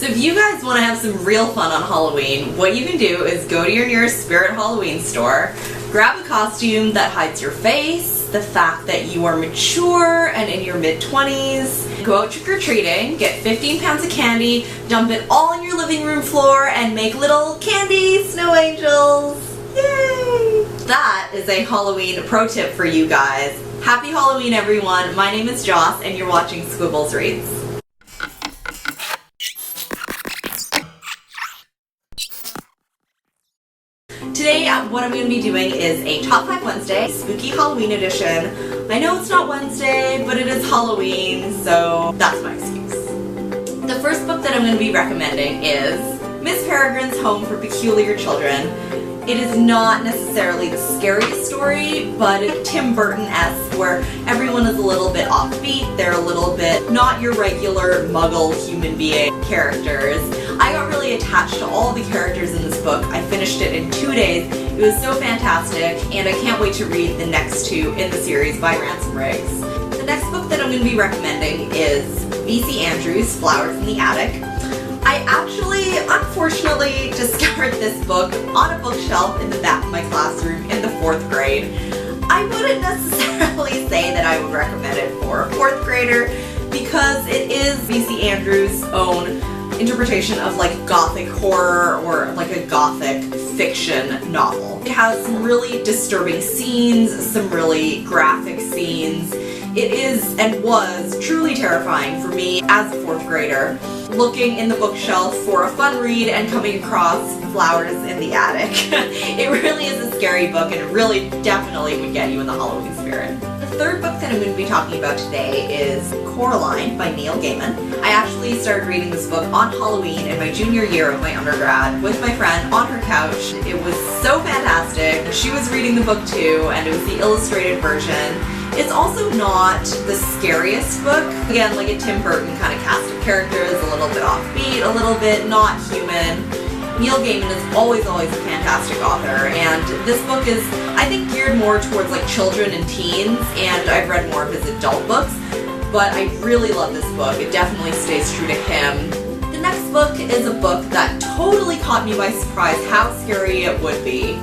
So if you guys want to have some real fun on Halloween, what you can do is go to your nearest Spirit Halloween store, grab a costume that hides your face, the fact that you are mature and in your mid-20s, go out trick-or-treating, get 15 pounds of candy, dump it all on your living room floor, and make little candy snow angels. Yay! That is a Halloween pro tip for you guys. Happy Halloween, everyone. My name is Joss, and you're watching Squibblesreads. Today, what I'm going to be doing is a Top 5 Wednesday, Spooky Halloween edition. I know it's not Wednesday, but it is Halloween, so that's my excuse. The first book that I'm going to be recommending is Miss Peregrine's Home for Peculiar Children. It is not necessarily the scariest story, but it's Tim Burton-esque, where everyone is a little bit offbeat, they're a little bit not your regular muggle human being characters. I got really attached to all the characters in this book. I finished it in 2 days. It was so fantastic, and I can't wait to read the next two in the series by Ransom. The next book that I'm going to be recommending is V.C. Andrews' Flowers in the Attic. I actually, unfortunately, discovered this book on a bookshelf in the back of my classroom in the 4th grade. I wouldn't necessarily say that I would recommend it for a 4th grader because it is V.C. Andrews' own interpretation of like gothic horror or like a gothic fiction novel. It has some really disturbing scenes, some really graphic scenes. It is and was truly terrifying for me as a 4th grader, looking in the bookshelf for a fun read and coming across Flowers in the Attic. It really is a scary book, and it really definitely would get you in the Halloween spirit. The third book that I'm going to be talking about today is Coraline by Neil Gaiman. I actually started reading this book on Halloween in my junior year of my undergrad with my friend on her couch. It was so fantastic. She was reading the book too, and it was the illustrated version. It's also not the scariest book. Again, like a Tim Burton kind of cast of characters, a little bit offbeat, a little bit not human. Neil Gaiman is always a fantastic author, and this book is, I think, geared more towards like children and teens, and I've read more of his adult books, but I really love this book. It definitely stays true to him. The next book is a book that totally caught me by surprise how scary it would be,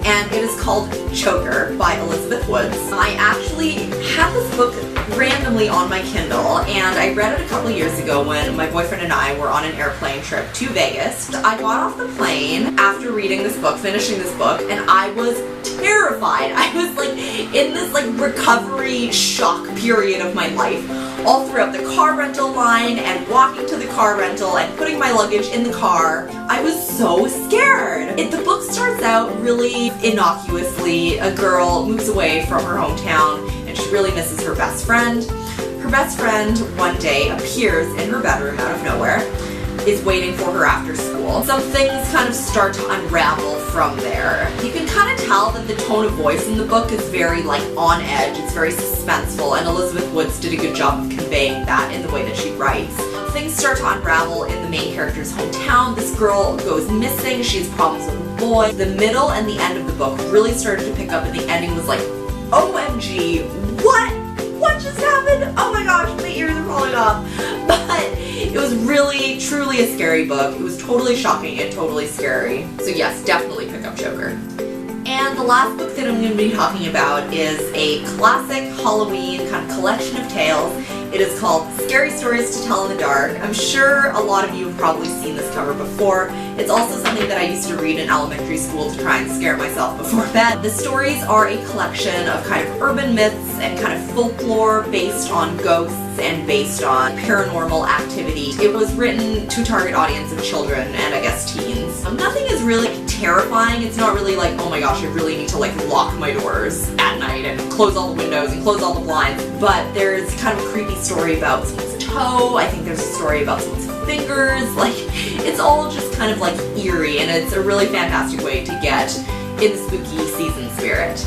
and it is called Choker by Elizabeth Woods. I actually had this book randomly on my Kindle, and I read it a couple years ago when my boyfriend and I were on an airplane trip to Vegas. I got off the plane after reading this book, finishing this book, and I was terrified. I was like in this like recovery shock period of my life, all throughout the car rental line and walking to the car rental and putting my luggage in the car. I was so scared. The book starts out really innocuously. A girl moves away from her hometown and she really misses her best friend. Her best friend one day appears in her bedroom out of nowhere, is waiting for her after school. Some things kind of start to unravel from there. You can kind of tell that the tone of voice in the book is very like on edge, it's very suspenseful, and Elizabeth Woods did a good job of conveying that in the way that she writes. Things start to unravel in the main character's hometown. This girl goes missing, she has problems with a boy. The middle and the end of the book really started to pick up, and the ending was like, OMG, what? What just happened? Oh my gosh, my ears are falling off. But it was really, truly a scary book. It was totally shocking and totally scary. So yes, definitely pick up Choker. And the last book that I'm going to be talking about is a classic Halloween kind of collection of tales. It is called Scary Stories to Tell in the Dark. I'm sure a lot of you have probably seen this cover before. It's also something that I used to read in elementary school to try and scare myself before bed. The stories are a collection of kind of urban myths and kind of folklore based on ghosts and based on paranormal activity. It was written to a target audience of children and I guess teens. Nothing is really terrifying. It's not really like, oh my gosh, I really need to like lock my doors at night and close all the windows and close all the blinds. But there's kind of a creepy story about someone's toe. I think there's a story about someone's fingers. Like, it's all just kind of like eerie, and it's a really fantastic way to get in the spooky season spirit.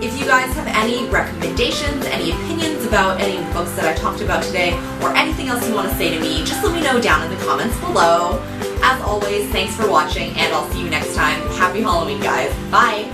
If you guys have any recommendations, any opinions about any of the books that I talked about today, or anything else you want to say to me, just let me know down in the comments below. As always, thanks for watching, and I'll see you next time. Happy Halloween, guys. Bye!